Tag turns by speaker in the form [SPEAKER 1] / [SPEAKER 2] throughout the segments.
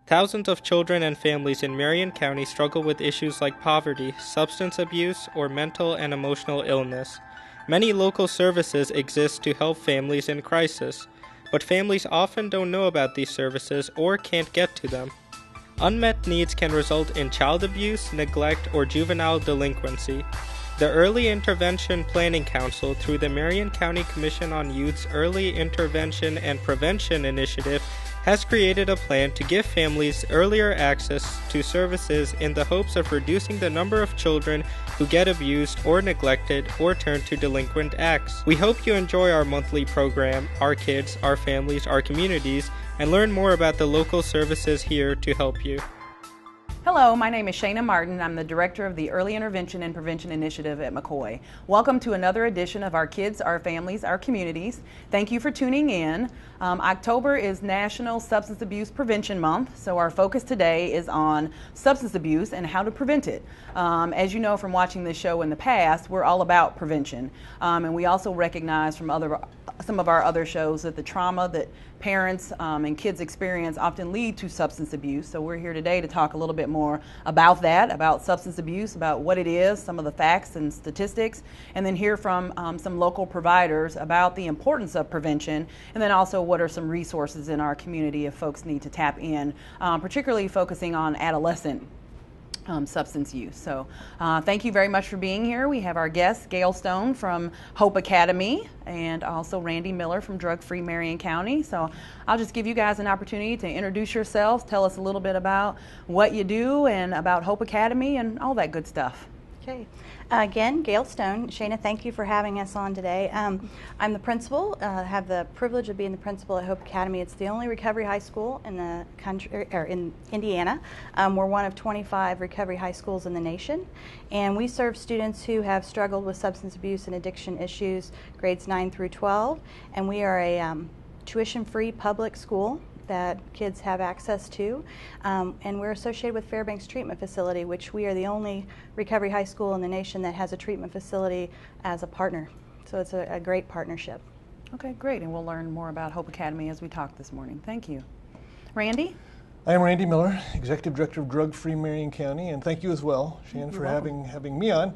[SPEAKER 1] Thousands of children and families in Marion County struggle with issues like poverty, substance abuse, or mental and emotional illness. Many local services exist to help families in crisis, but families often don't know about these services or can't get to them. Unmet needs can result in child abuse, neglect, or juvenile delinquency. The Early Intervention Planning Council, through the Marion County Commission on Youth's Early Intervention and Prevention Initiative, has created a plan to give families earlier access to services in the hopes of reducing the number of children who get abused or neglected or turn to delinquent acts. We hope you enjoy our monthly program, Our Kids, Our Families, Our Communities, and learn more about the local services here to help you.
[SPEAKER 2] Hello, my name is Shana Martin. I'm the Director of the Early Intervention and Prevention Initiative at McCoy. Welcome to another edition of Our Kids, Our Families, Our Communities. Thank you for tuning in. October is National Substance Abuse Prevention Month, so our focus today is on substance abuse and how to prevent it. As you know from watching this show in the past, we're all about prevention, and we also recognize from some of our other shows that the trauma that parents and kids experience often lead to substance abuse. So we're here today to talk a little bit more about that, about substance abuse, about what it is, some of the facts and statistics, and then hear from some local providers about the importance of prevention, and then also what are some resources in our community if folks need to tap in, particularly focusing on adolescent substance use. So thank you very much for being here. We have our guests, Gail Stone from Hope Academy and also Randy Miller from Drug Free Marion County. So I'll just give you guys an opportunity to introduce yourselves, tell us a little bit about what you do and about Hope Academy and all that good stuff.
[SPEAKER 3] Okay. Again, Gail Stone. Shana, thank you for having us on today. I'm the principal, have the privilege of being the principal at Hope Academy. It's the only recovery high school in the country, or in Indiana. We're one of 25 recovery high schools in the nation, and we serve students who have struggled with substance abuse and addiction issues, grades 9 through 12, and we are a tuition-free public school that kids have access to, and we're associated with Fairbanks Treatment Facility, which we are the only recovery high school in the nation that has a treatment facility as a partner. So it's a great partnership.
[SPEAKER 2] Okay, great, and we'll learn more about Hope Academy as we talk this morning. Thank you. Randy?
[SPEAKER 4] I am Randy Miller, Executive Director of Drug Free Marion County, and thank you as well, Shannon, for having me on.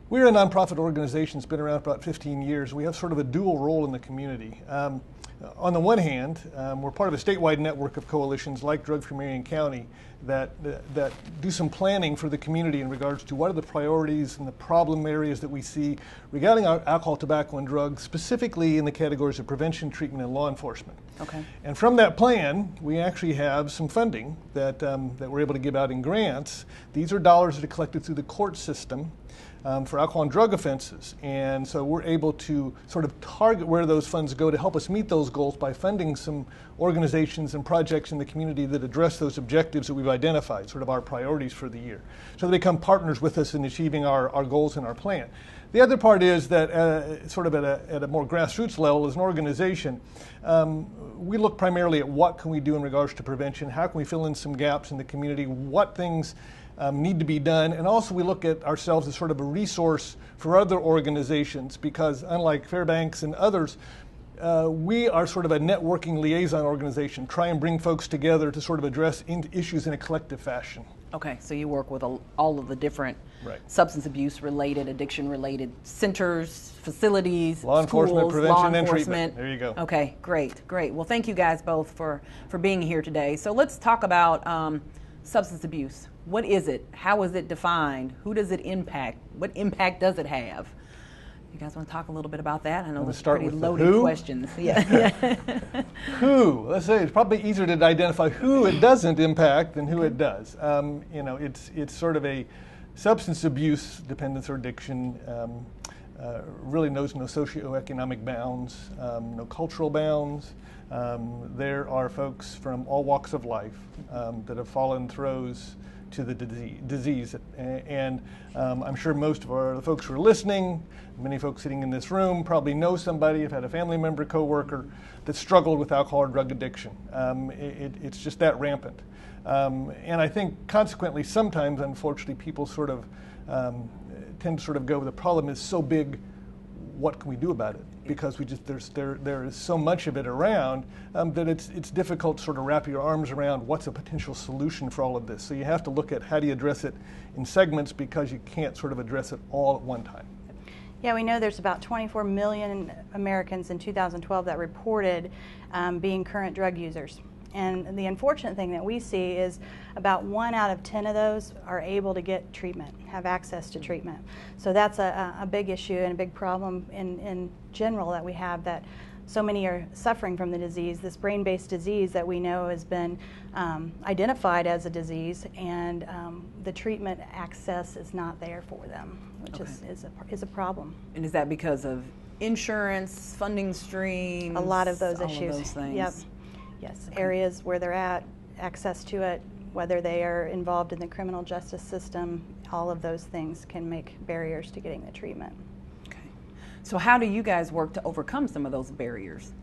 [SPEAKER 4] We're a nonprofit organization that's been around for about 15 years. We have sort of a dual role in the community. On the one hand, we're part of a statewide network of coalitions like Drug Free Marion County that do some planning for the community in regards to what are the priorities and the problem areas that we see regarding our alcohol, tobacco, and drugs, specifically in the categories of prevention, treatment, and law enforcement.
[SPEAKER 2] Okay.
[SPEAKER 4] And from that plan, we actually have some funding that we're able to give out in grants. These are dollars that are collected through the court system for alcohol and drug offenses. And so we're able to sort of target where those funds go to help us meet those goals by funding some organizations and projects in the community that address those objectives that we've identified, sort of our priorities for the year. So they become partners with us in achieving our goals and our plan. The other part is that sort of at a more grassroots level as an organization, we look primarily at what can we do in regards to prevention, how can we fill in some gaps in the community, what things need to be done, and also we look at ourselves as sort of a resource for other organizations because unlike Fairbanks and others, we are sort of a networking liaison organization, try and bring folks together to sort of address issues in a collective fashion.
[SPEAKER 2] Okay, so you work with all of the different substance abuse related, addiction related centers, facilities,
[SPEAKER 4] law enforcement,
[SPEAKER 2] schools,
[SPEAKER 4] prevention,
[SPEAKER 2] law
[SPEAKER 4] and
[SPEAKER 2] enforcement.
[SPEAKER 4] treatment. There you go.
[SPEAKER 2] Okay, great, great. Well, thank you guys both for being here today. So let's talk about substance abuse. What is it? How is it defined? Who does it impact? What impact does it have? You guys want to talk a little bit about that? I know those are pretty loaded questions. Yeah.
[SPEAKER 4] Who? Let's say it's probably easier to identify who it doesn't impact than who it does. You know, it's sort of a substance abuse dependence or addiction. Really knows no socioeconomic bounds, no cultural bounds. There are folks from all walks of life that have fallen throes to the disease. And I'm sure most of the folks who are listening, many folks sitting in this room probably know somebody, have had a family member, coworker that struggled with alcohol or drug addiction. It's just that rampant. And I think consequently sometimes, unfortunately, people sort of tend to sort of go, the problem is so big, what can we do about it? Because there is so much of it around that it's difficult to sort of wrap your arms around what's a potential solution for all of this. So you have to look at how do you address it in segments, because you can't sort of address it all at one time.
[SPEAKER 3] Yeah, we know there's about 24 million Americans in 2012 that reported being current drug users. And the unfortunate thing that we see is about 1 out of 10 of those are able to get treatment, have access to treatment. So that's a big issue and a big problem in general that we have, that so many are suffering from the disease, this brain-based disease that we know has been identified as a disease, and the treatment access is not there for them, which is a problem.
[SPEAKER 2] And is that because of insurance, funding streams?
[SPEAKER 3] A lot of those
[SPEAKER 2] all
[SPEAKER 3] issues.
[SPEAKER 2] Of those things?
[SPEAKER 3] Yep. Yes, areas where they're at, access to it, whether they are involved in the criminal justice system, all of those things can make barriers to getting the treatment.
[SPEAKER 2] Okay. So how do you guys work to overcome some of those barriers,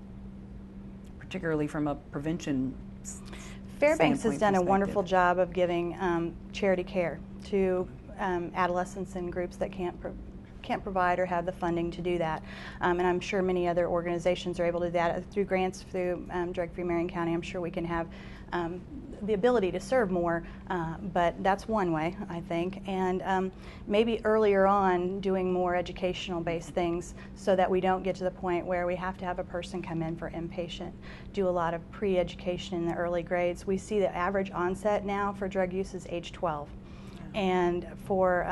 [SPEAKER 2] particularly from a prevention
[SPEAKER 3] Fairbanks has done a
[SPEAKER 2] perspective?
[SPEAKER 3] wonderful job of giving charity care to adolescents and groups that can't provide or have the funding to do that. And I'm sure many other organizations are able to do that through grants, through Drug-Free Marion County. I'm sure we can have the ability to serve more, but that's one way, I think. And maybe earlier on doing more educational-based things so that we don't get to the point where we have to have a person come in for inpatient. Do a lot of pre-education in the early grades. We see the average onset now for drug use is age 12. And for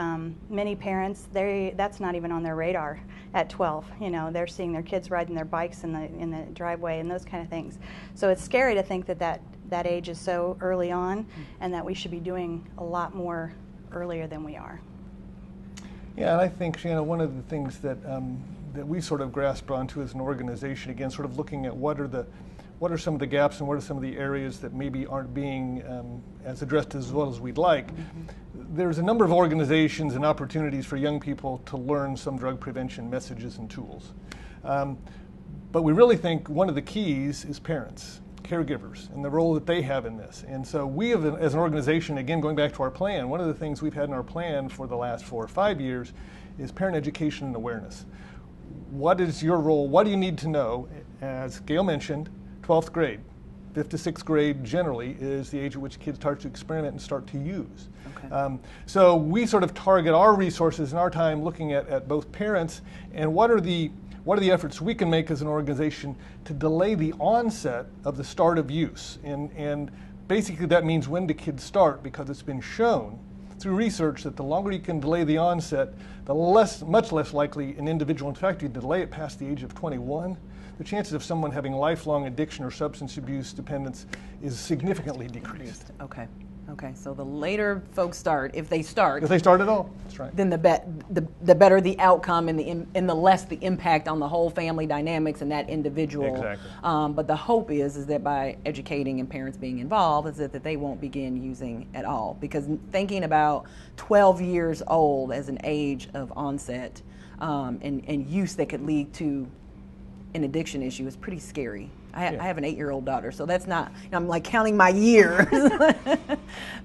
[SPEAKER 3] many parents, that's not even on their radar at 12. You know, they're seeing their kids riding their bikes in the driveway and those kind of things. So it's scary to think that age is so early on, and that we should be doing a lot more earlier than we are.
[SPEAKER 4] Yeah, and I think, one of the things that we sort of grasped onto as an organization, again, sort of looking at what are some of the gaps and what are some of the areas that maybe aren't being as addressed as well as we'd like. There's a number of organizations and opportunities for young people to learn some drug prevention messages and tools. But we really think one of the keys is parents, caregivers, and the role that they have in this. And so we have, as an organization, again, going back to our plan, one of the things we've had in our plan for the last 4 or 5 years is parent education and awareness. What is your role? What do you need to know? As Gail mentioned, 12th grade. 5th to 6th grade generally is the age at which kids start to experiment and start to use. Okay. So we sort of target our resources and our time looking at both parents and what are the efforts we can make as an organization to delay the onset of the start of use. And basically that means when do kids start, because it's been shown through research that the longer you can delay the onset, the much less likely an individual, in fact, you delay it past the age of 21, the chances of someone having lifelong addiction or substance abuse dependence is significantly decreased.
[SPEAKER 2] Okay. So the later folks start, if they start
[SPEAKER 4] at all, that's right.
[SPEAKER 2] Then the better the outcome and the less the impact on the whole family dynamics and that individual.
[SPEAKER 4] Exactly.
[SPEAKER 2] But the hope is that by educating and parents being involved, is that they won't begin using at all. Because thinking about 12 years old as an age of onset and use that could lead to an addiction issue is pretty scary. I have an 8-year-old daughter, so that's not, I'm like counting my years.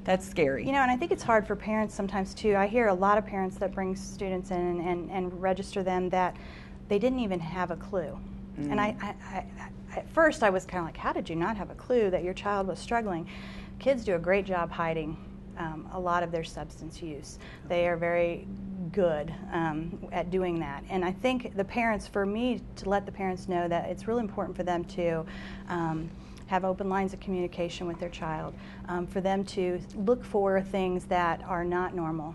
[SPEAKER 2] That's scary.
[SPEAKER 3] And I think it's hard for parents sometimes too. I hear a lot of parents that bring students in and register them that they didn't even have a clue. And I at first I was kind of like, how did you not have a clue that your child was struggling? Kids do a great job hiding a lot of their substance use. They are very good at doing that. And I think the parents, for me, to let the parents know that it's really important for them to have open lines of communication with their child, for them to look for things that are not normal,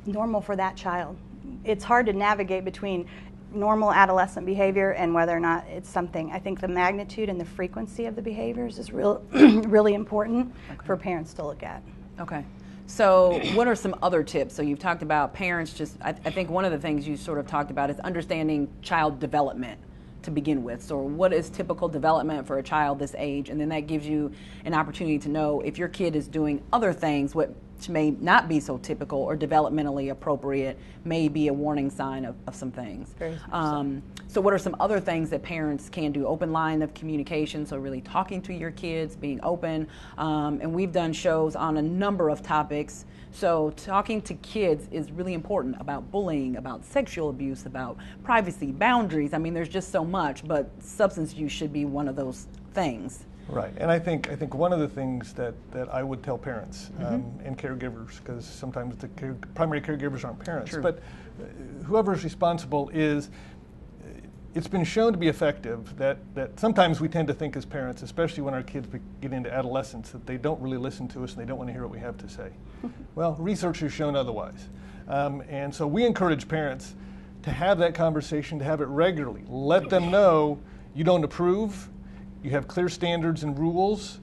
[SPEAKER 3] normal for that child. It's hard to navigate between normal adolescent behavior and whether or not it's something. I think the magnitude and the frequency of the behaviors is really important for parents to look at.
[SPEAKER 2] Okay. So what are some other tips? So you've talked about parents, I think one of the things you sort of talked about is understanding child development to begin with. So what is typical development for a child this age? And then that gives you an opportunity to know if your kid is doing other things, what which may not be so typical or developmentally appropriate, may be a warning sign of some things.
[SPEAKER 3] Very much
[SPEAKER 2] so what are some other things that parents can do? Open line of communication, so really talking to your kids, being open. And we've done shows on a number of topics. So talking to kids is really important, about bullying, about sexual abuse, about privacy, boundaries. I mean, there's just so much, but substance use should be one of those things.
[SPEAKER 4] Right, and I think one of the things that I would tell parents and caregivers, because sometimes the primary caregivers aren't parents,
[SPEAKER 2] True.
[SPEAKER 4] but whoever is responsible is, it's been shown to be effective that sometimes we tend to think as parents, especially when our kids get into adolescence, that they don't really listen to us and they don't want to hear what we have to say. Well, research has shown otherwise. And so we encourage parents to have that conversation, to have it regularly. Let them know you don't approve, you have clear standards and rules.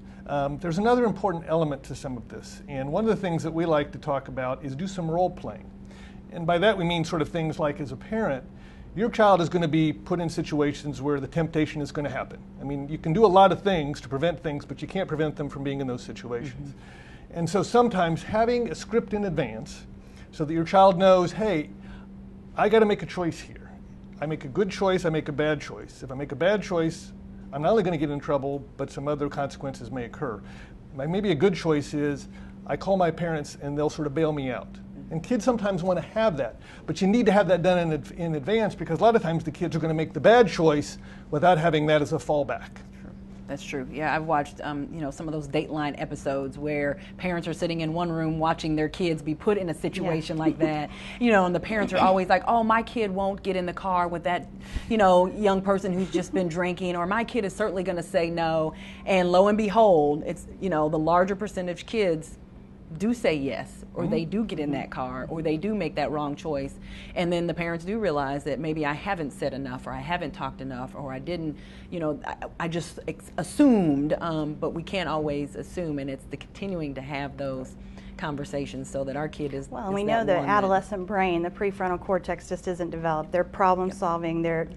[SPEAKER 4] There's another important element to some of this. And one of the things that we like to talk about is do some role playing. And by that we mean sort of things like, as a parent, your child is going to be put in situations where the temptation is going to happen. I mean, you can do a lot of things to prevent things, but you can't prevent them from being in those situations. And so sometimes having a script in advance so that your child knows, hey, I got to make a choice here. I make a good choice, I make a bad choice. If I make a bad choice, I'm not only going to get in trouble, but some other consequences may occur. Maybe a good choice is I call my parents and they'll sort of bail me out. And kids sometimes want to have that, but you need to have that done in advance, because a lot of times the kids are going to make the bad choice without having that as a fallback.
[SPEAKER 2] That's true. Yeah, I've watched some of those Dateline episodes where parents are sitting in one room watching their kids be put in a situation like that. And the parents are always like, "Oh, my kid won't get in the car with that, young person who's just been drinking, or my kid is certainly going to say no." And lo and behold, it's the larger percentage kids do say yes, or they do get in that car, or they do make that wrong choice, and then the parents do realize that maybe I haven't said enough, or I haven't talked enough, or I didn't, I just assumed, but we can't always assume, and it's the continuing to have those conversations so that our kid is
[SPEAKER 3] well, and we know the adolescent brain, the prefrontal cortex just isn't developed. Their problem solving, their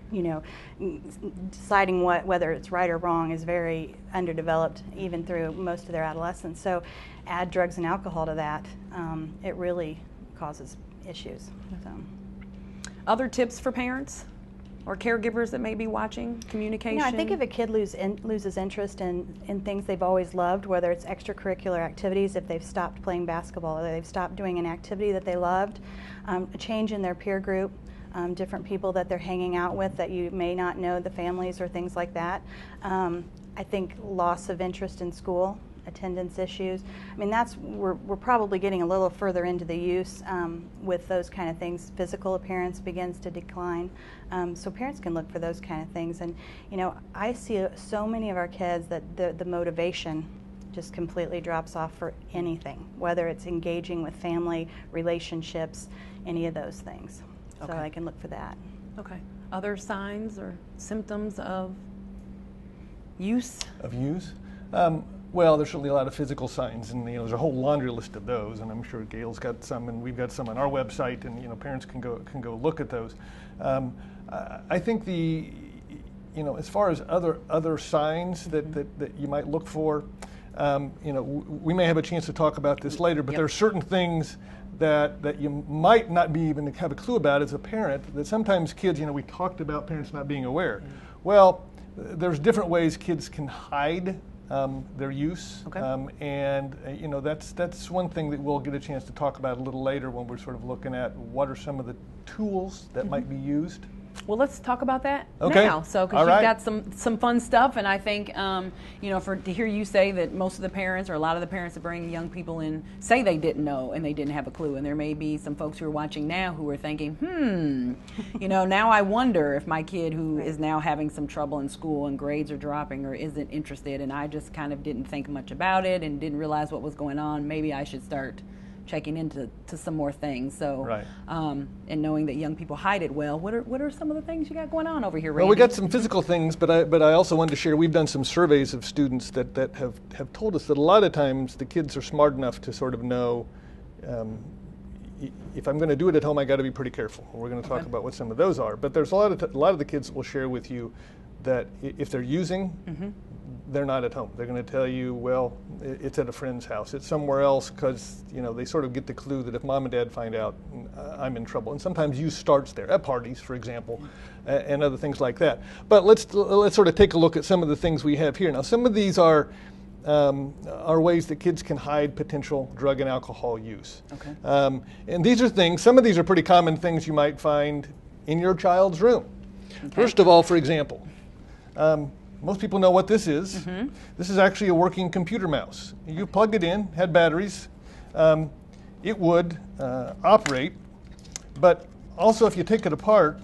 [SPEAKER 3] deciding whether it's right or wrong is very underdeveloped even through most of their adolescence. So add drugs and alcohol to that, it really causes issues. So.
[SPEAKER 2] Other tips for parents or caregivers that may be watching? Communication?
[SPEAKER 3] I think if a kid loses interest in things they've always loved, whether it's extracurricular activities, if they've stopped playing basketball, or they've stopped doing an activity that they loved, a change in their peer group, different people that they're hanging out with that you may not know the families or things like that. I think loss of interest in school, attendance issues. I mean, we're probably getting a little further into the use with those kind of things. Physical appearance begins to decline, so parents can look for those kind of things. And I see so many of our kids that the motivation just completely drops off for anything, whether it's engaging with family, relationships, any of those things. So I can look for that.
[SPEAKER 2] Okay. Other signs or symptoms of use?
[SPEAKER 4] Of use? Well, there's certainly a lot of physical signs, and there's a whole laundry list of those, and I'm sure Gail's got some, and we've got some on our website, and parents can go look at those. I think as far as other signs that you might look for, we may have a chance to talk about this later, but there are certain things that you might not be even have a clue about as a parent, that sometimes kids, we talked about parents not being aware. Well, there's different ways kids can hide their use, and that's one thing that we'll get a chance to talk about a little later when we're sort of looking at what are some of the tools that might be used.
[SPEAKER 2] Well, let's talk about that now. So, because you've got some fun stuff, and I think to hear you say that most of the parents, or a lot of the parents that bring young people in, say they didn't know and they didn't have a clue, and there may be some folks who are watching now who are thinking, now I wonder if my kid who is now having some trouble in school and grades are dropping or isn't interested, and I just kind of didn't think much about it and didn't realize what was going on. Maybe I should start checking into some more things. So, and knowing that young people hide it well, what are some of the things you got going on over here, Randy?
[SPEAKER 4] Well, we got some physical things, but I also wanted to share, we've done some surveys of students that have told us that a lot of times the kids are smart enough to sort of know, if I'm going to do it at home, I got to be pretty careful. We're going to talk about what some of those are. But there's a lot of the kids that will share with you that if they're using, they're not at home. They're going to tell you, well, it's at a friend's house. It's somewhere else, because they sort of get the clue that if mom and dad find out, I'm in trouble. And sometimes use starts there, at parties, for example, and other things like that. But let's sort of take a look at some of the things we have here. Now, some of these are ways that kids can hide potential drug and alcohol use.
[SPEAKER 2] Okay.
[SPEAKER 4] And these are things, some of these are pretty common things you might find in your child's room.
[SPEAKER 2] Okay.
[SPEAKER 4] First of all, for example, most people know what this is.
[SPEAKER 2] Mm-hmm.
[SPEAKER 4] This is actually a working computer mouse. You plug it in, had batteries, it would operate, but also if you take it apart,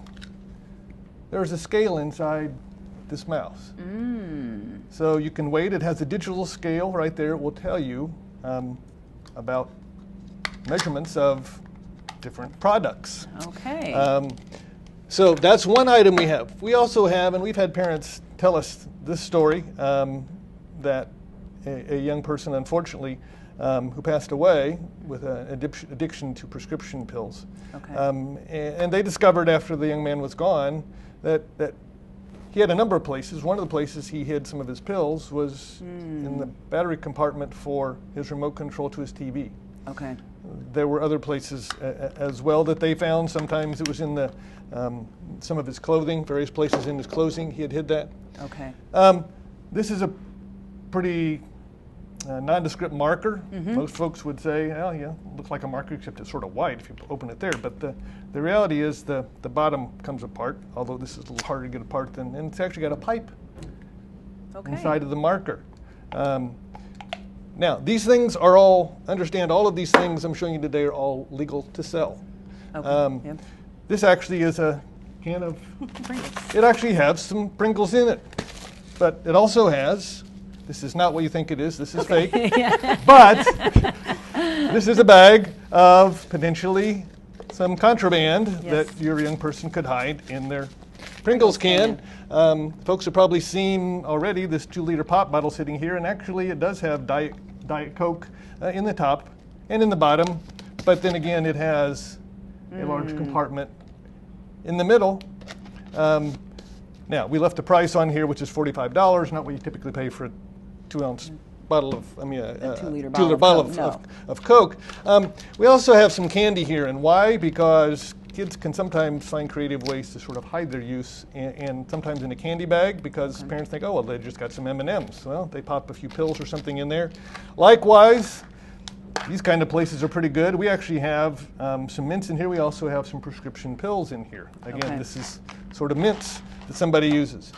[SPEAKER 4] there's a scale inside this mouse. So you can weigh it. It has a digital scale right there. It will tell you about measurements of different products.
[SPEAKER 2] Okay.
[SPEAKER 4] So that's one item we have. We also have, and we've had parents tell us this story, that a young person, unfortunately, who passed away with an addiction to prescription pills.
[SPEAKER 2] Okay.
[SPEAKER 4] And they discovered after the young man was gone that he had a number of places. One of the places he hid some of his pills was in the battery compartment for his remote control to his TV.
[SPEAKER 2] Okay.
[SPEAKER 4] There were other places as well that they found. Sometimes it was in the some of his clothing, various places in his clothing. He had hid that.
[SPEAKER 2] Okay.
[SPEAKER 4] This is a pretty nondescript marker. Most folks would say, oh yeah, looks like a marker, except it's sort of white if you open it there. But the reality is the bottom comes apart, although this is a little harder to get apart and it's actually got a pipe inside of the marker. Now, these things are all, understand all of these things I'm showing you today are all legal to sell.
[SPEAKER 2] Okay. Yep.
[SPEAKER 4] This actually is a can of, it actually has some Pringles in it. But it also has, this is not what you think it is, this is fake, but this is a bag of potentially some contraband that your young person could hide in their Pringles can. Folks have probably seen already this 2-liter pop bottle sitting here, and actually it does have Diet Coke in the top and in the bottom, but then again it has a large compartment in the middle. Now, we left the price on here, which is $45, not what you typically pay for a 2-ounce bottle of, a
[SPEAKER 2] 2-liter
[SPEAKER 4] bottle of Coke. We also have some candy here, and why? Because kids can sometimes find creative ways to sort of hide their use, and sometimes in a candy bag, because parents think, oh, well, they just got some M&Ms. Well, they pop a few pills or something in there. Likewise, these kind of places are pretty good. We actually have some mints in here. We also have some prescription pills in here. Again, this is sort of mints that somebody uses.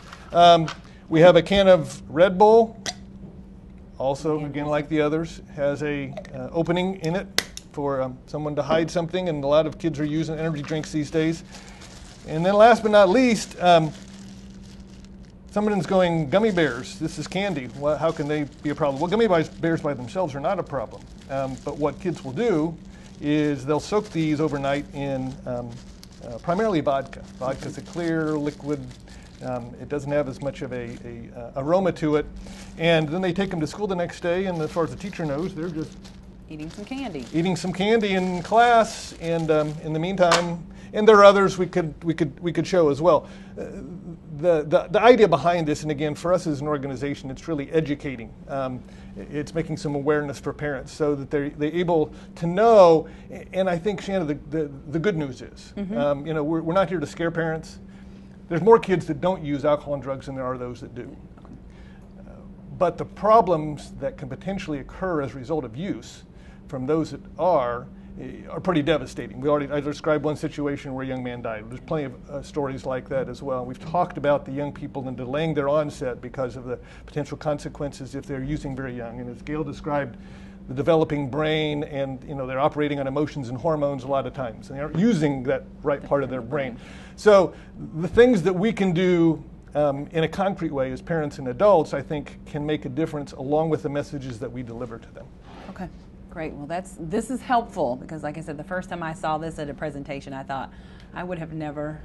[SPEAKER 4] We have a can of Red Bull. Also, again, like the others, has a opening in it for someone to hide something, and a lot of kids are using energy drinks these days. And then last but not least, someone's going, gummy bears, this is candy. Well, how can they be a problem? Well, gummy bears by themselves are not a problem. But what kids will do is they'll soak these overnight in primarily vodka. Vodka is a clear liquid. It doesn't have as much of a aroma to it. And then they take them to school the next day, and as far as the teacher knows, they're just
[SPEAKER 2] eating some candy.
[SPEAKER 4] Eating some candy in class, and in the meantime, and there are others we could show as well. The idea behind this, and again, for us as an organization, it's really educating. It's making some awareness for parents so that they're able to know. And I think, Shanna, the good news is, we're not here to scare parents. There's more kids that don't use alcohol and drugs than there are those that do. But the problems that can potentially occur as a result of use from those that are pretty devastating. I described one situation where a young man died. There's plenty of stories like that as well. We've talked about the young people and delaying their onset because of the potential consequences if they're using very young. And as Gail described, the developing brain, and they're operating on emotions and hormones a lot of times, and they aren't using that right part of their brain. So the things that we can do in a concrete way as parents and adults, I think, can make a difference along with the messages that we deliver to them.
[SPEAKER 2] Okay, great. Well, this is helpful because, like I said, the first time I saw this at a presentation, I thought I would have never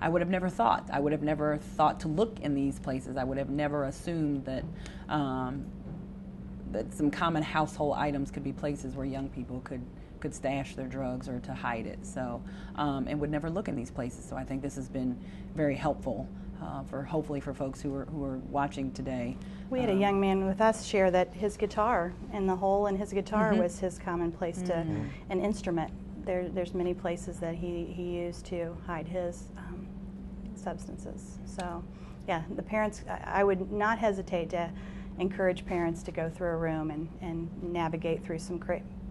[SPEAKER 2] thought. I would have never thought to look in these places. I would have never assumed that that some common household items could be places where young people could stash their drugs or to hide it. So, and would never look in these places. So I think this has been very helpful hopefully for folks who are watching today.
[SPEAKER 3] We had a young man with us share that his guitar and the hole in his guitar was his common place to an instrument. There's many places that he used to hide his substances. So, yeah, the parents, I would not hesitate to encourage parents to go through a room and navigate through some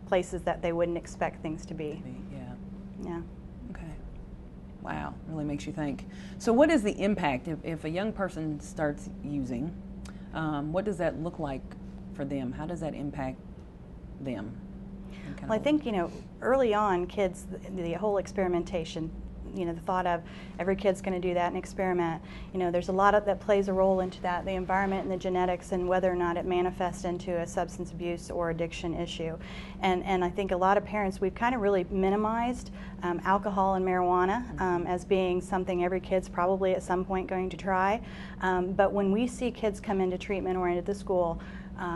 [SPEAKER 3] places that they wouldn't expect things to be. Yeah.
[SPEAKER 2] Okay. Wow, really makes you think. So what is the impact if a young person starts using? What does that look like for them? How does that impact them?
[SPEAKER 3] Well, I think, early on, kids, the whole experimentation, the thought of every kid's going to do that and experiment, there's a lot that plays a role into that, the environment and the genetics and whether or not it manifests into a substance abuse or addiction issue. And I think a lot of parents, we've kind of really minimized alcohol and marijuana as being something every kid's probably at some point going to try. But when we see kids come into treatment or into the school,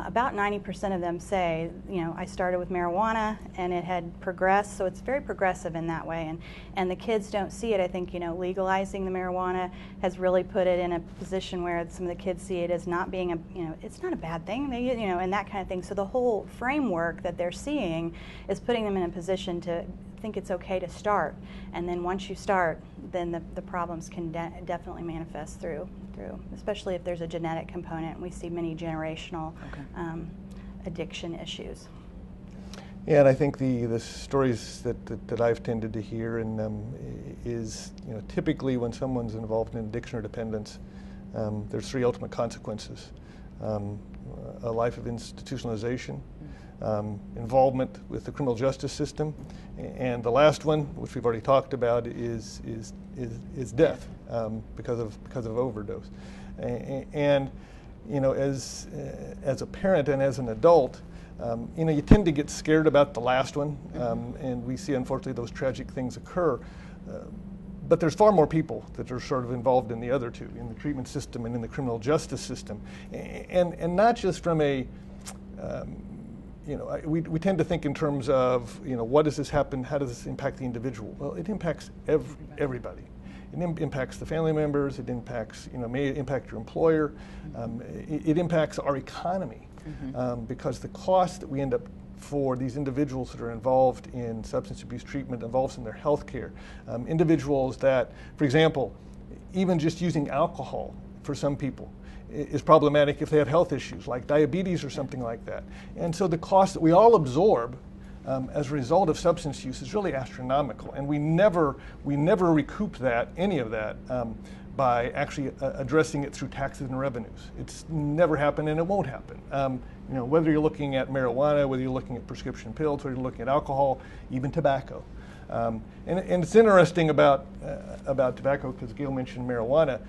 [SPEAKER 3] about 90% of them say, I started with marijuana and it had progressed, so it's very progressive in that way. And the kids don't see it. I think, legalizing the marijuana has really put it in a position where some of the kids see it as not being it's not a bad thing, and that kind of thing. So the whole framework that they're seeing is putting them in a position to think it's okay to start. And then once you start, then the problems can definitely manifest through, especially if there's a genetic component. We see many generational addiction issues.
[SPEAKER 4] Yeah, and I think the stories that I've tended to hear is typically when someone's involved in addiction or dependence, there's three ultimate consequences: a life of institutionalization, involvement with the criminal justice system, and the last one, which we've already talked about, is death because of overdose. And as a parent and as an adult, you tend to get scared about the last one, and we see unfortunately those tragic things occur. But there's far more people that are sort of involved in the other two, in the treatment system and in the criminal justice system, and not just from a we tend to think in terms of, what does this happen? How does this impact the individual? Well, it impacts everybody. It impacts the family members. It impacts, may impact your employer. It impacts our economy because the cost that we end up for these individuals that are involved in substance abuse treatment, involved in their health care, individuals that, for example, even just using alcohol for some people is problematic if they have health issues like diabetes or something like that. And so the cost that we all absorb as a result of substance use is really astronomical, and we never recoup any of that by actually addressing it through taxes and revenues. It's never happened, and it won't happen. Whether you're looking at marijuana, whether you're looking at prescription pills, whether you're looking at alcohol, even tobacco. And it's interesting about tobacco, because Gail mentioned marijuana.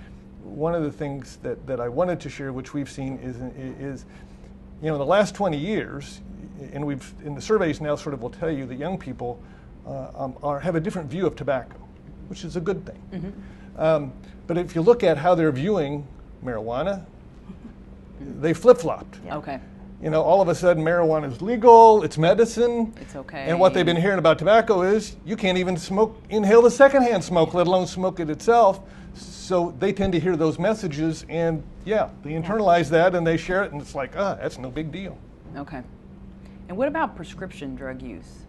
[SPEAKER 4] One of the things that I wanted to share, which we've seen, is in the last 20 years, and the surveys now sort of will tell you that young people have a different view of tobacco, which is a good thing. But if you look at how they're viewing marijuana, they flip-flopped.
[SPEAKER 2] Yeah. Okay.
[SPEAKER 4] All of a sudden marijuana is legal, it's medicine.
[SPEAKER 2] It's okay.
[SPEAKER 4] And what they've been hearing about tobacco is you can't even inhale the secondhand smoke, let alone smoke it itself. So they tend to hear those messages, and they internalize that and they share it, and it's like, that's no big deal.
[SPEAKER 2] Okay. And what about prescription drug use?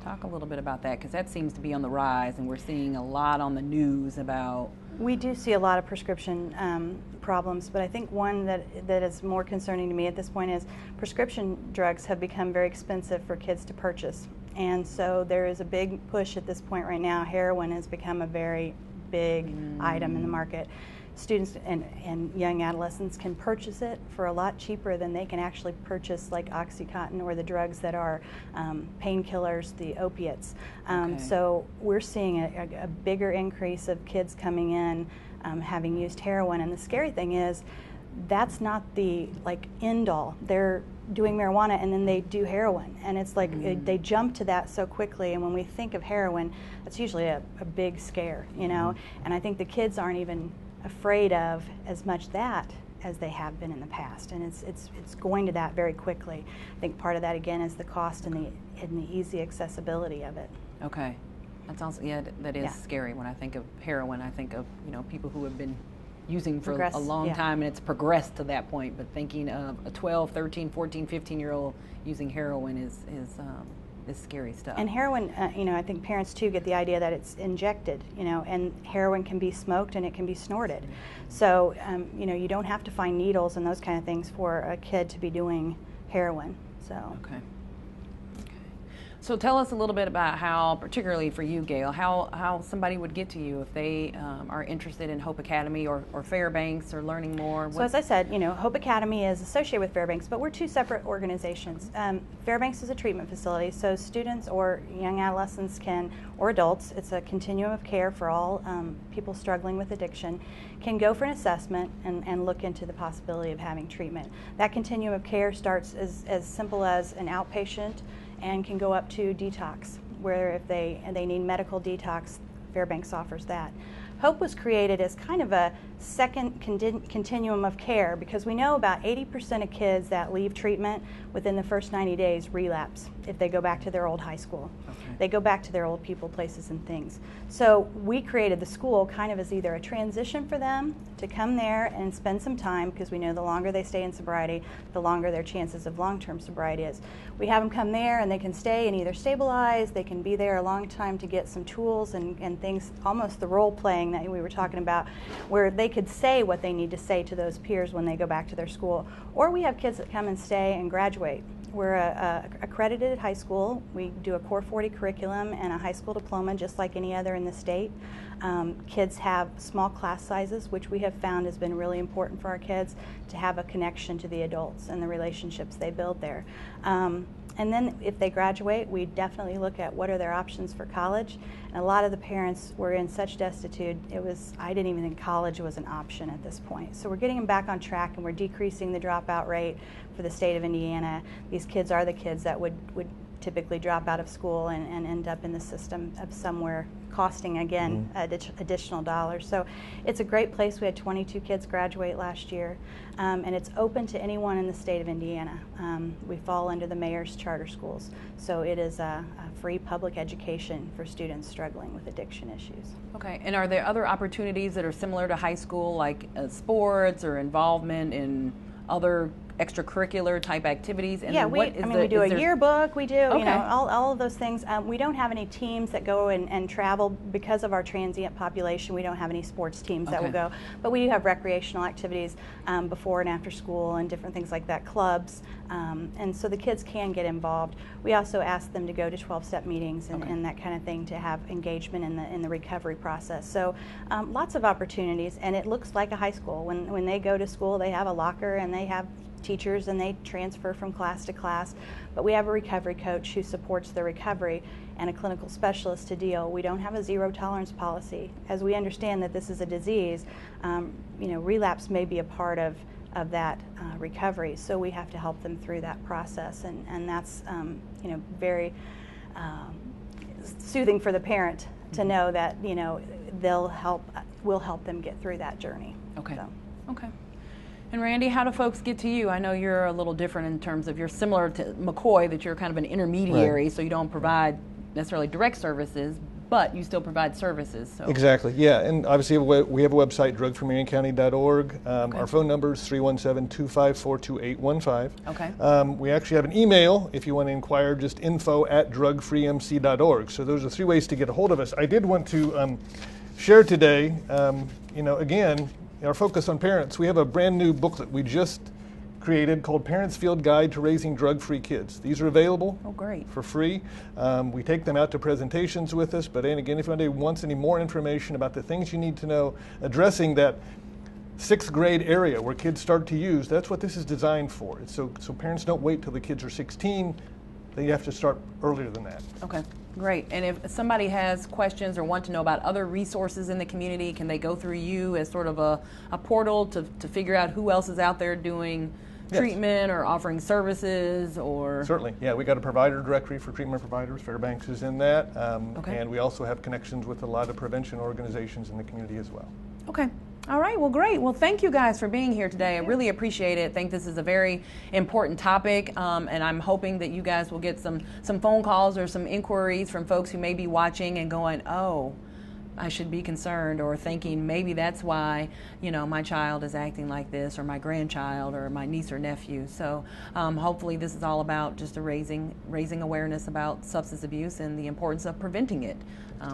[SPEAKER 2] Talk a little bit about that, because that seems to be on the rise, and we're seeing a lot on the news about.
[SPEAKER 3] We do see a lot of prescription problems, but I think one that is more concerning to me at this point is prescription drugs have become very expensive for kids to purchase. And so there is a big push at this point right now. Heroin has become a very big item in the market. Students and young adolescents can purchase it for a lot cheaper than they can actually purchase like OxyContin or the drugs that are painkillers, the opiates. So we're seeing a bigger increase of kids coming in having used heroin, and the scary thing is that's not the end all. They're doing marijuana and then they do heroin, and it's like they jump to that so quickly, and when we think of heroin, it's usually a big scare, and I think the kids aren't even afraid of as much that as they have been in the past, and it's going to that very quickly. I think part of that again is the cost and the easy accessibility of it.
[SPEAKER 2] Okay, that sounds that is scary. When I think of heroin, I think of people who have been using for a long time, and it's progressed to that point. But thinking of a 12, 13, 14, 15-year-old using heroin is scary stuff.
[SPEAKER 3] And heroin, I think parents too get the idea that it's injected, and heroin can be smoked and it can be snorted. So, you don't have to find needles and those kind of things for a kid to be doing heroin. So.
[SPEAKER 2] Okay. So tell us a little bit about how, particularly for you, Gail, how somebody would get to you if they are interested in Hope Academy or Fairbanks or learning more.
[SPEAKER 3] So as I said, Hope Academy is associated with Fairbanks, but we're two separate organizations. Fairbanks is a treatment facility, so students or young adolescents or adults, it's a continuum of care for all people struggling with addiction, can go for an assessment and look into the possibility of having treatment. That continuum of care starts as simple as an outpatient and can go up to detox, where if they need medical detox, Fairbanks offers that. Hope was created as kind of a second continuum of care, because we know about 80% of kids that leave treatment within the first 90 days relapse if they go back to their old high school. Okay. They go back to their old people, places, and things. So we created the school kind of as either a transition for them to come there and spend some time, because we know the longer they stay in sobriety, the longer their chances of long-term sobriety is. We have them come there and they can stay and either stabilize, they can be there a long time to get some tools and things, almost the role playing that we were talking about, where they could say what they need to say to those peers when they go back to their school. Or we have kids that come and stay and graduate. We're a accredited high school. We do a Core 40 curriculum and a high school diploma just like any other in the state. Kids have small class sizes, which we have found has been really important for our kids to have a connection to the adults and the relationships they build there. And then if they graduate, we definitely look at what are their options for college. And a lot of the parents were in such destitute, I didn't even think college was an option at this point. So we're getting them back on track, and we're decreasing the dropout rate for the state of Indiana. These kids are the kids that would typically drop out of school and end up in the system of somewhere, costing again additional dollars. So it's a great place. We had 22 kids graduate last year, and it's open to anyone in the state of Indiana. We fall under the mayor's charter schools, so it is a free public education for students struggling with addiction issues.
[SPEAKER 2] Okay, and are there other opportunities that are similar to high school, like sports or involvement in other extracurricular type activities? And
[SPEAKER 3] yeah, we do a yearbook, we do, all of those things. We don't have any teams that go and travel because of our transient population. We don't have any sports teams that will go, but we do have recreational activities before and after school and different things like that, clubs, and so the kids can get involved. We also ask them to go to 12-step meetings and that kind of thing to have engagement in the recovery process. So lots of opportunities, and it looks like a high school. When they go to school, they have a locker and they have teachers and they transfer from class to class, but we have a recovery coach who supports the recovery and a clinical specialist to deal. We don't have a zero tolerance policy. As we understand that this is a disease, relapse may be a part of that recovery, so we have to help them through that process, and that's very soothing for the parent to know that we'll help them get through that journey.
[SPEAKER 2] Okay.
[SPEAKER 3] So.
[SPEAKER 2] Okay. And Randy, how do folks get to you? I know you're a little different in terms of, you're similar to McCoy, that you're kind of an intermediary, so you don't provide necessarily direct services, but you still provide services. So.
[SPEAKER 4] Exactly, yeah, and obviously we have a website, drugfreemarioncounty.org. Our phone number is 317-254-2815.
[SPEAKER 2] Okay.
[SPEAKER 4] We actually have an email if you want to inquire, just info@drugfreemc.org. So those are 3 ways to get a hold of us. I did want to share today, again, our focus on parents. We have a brand new booklet we just created called Parents' Field Guide to Raising Drug-Free Kids. These are available for free. We take them out to presentations with us, but again, if anybody wants any more information about the things you need to know addressing that 6th grade area where kids start to use, that's what this is designed for. So parents don't wait till the kids are 16. They have to start earlier than that.
[SPEAKER 2] Okay. Great. And if somebody has questions or want to know about other resources in the community, can they go through you as sort of a portal to figure out who else is out there doing treatment or offering services? Or
[SPEAKER 4] Certainly. Yeah, we got a provider directory for treatment providers. Fairbanks is in that. And we also have connections with a lot of prevention organizations in the community as well.
[SPEAKER 2] Okay. All right, well, great. Well, thank you guys for being here today. I really appreciate it. I think this is a very important topic, and I'm hoping that you guys will get some phone calls or some inquiries from folks who may be watching and going, oh, I should be concerned, or thinking maybe that's why, my child is acting like this, or my grandchild, or my niece or nephew. So hopefully this is all about just raising awareness about substance abuse and the importance of preventing it,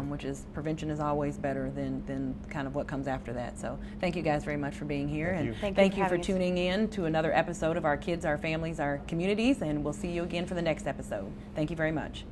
[SPEAKER 2] which is prevention is always better than kind of what comes after that. So thank you guys very much for being here, and thank you for tuning in to another episode of Our Kids, Our Families, Our Communities, and we'll see you again for the next episode. Thank you very much.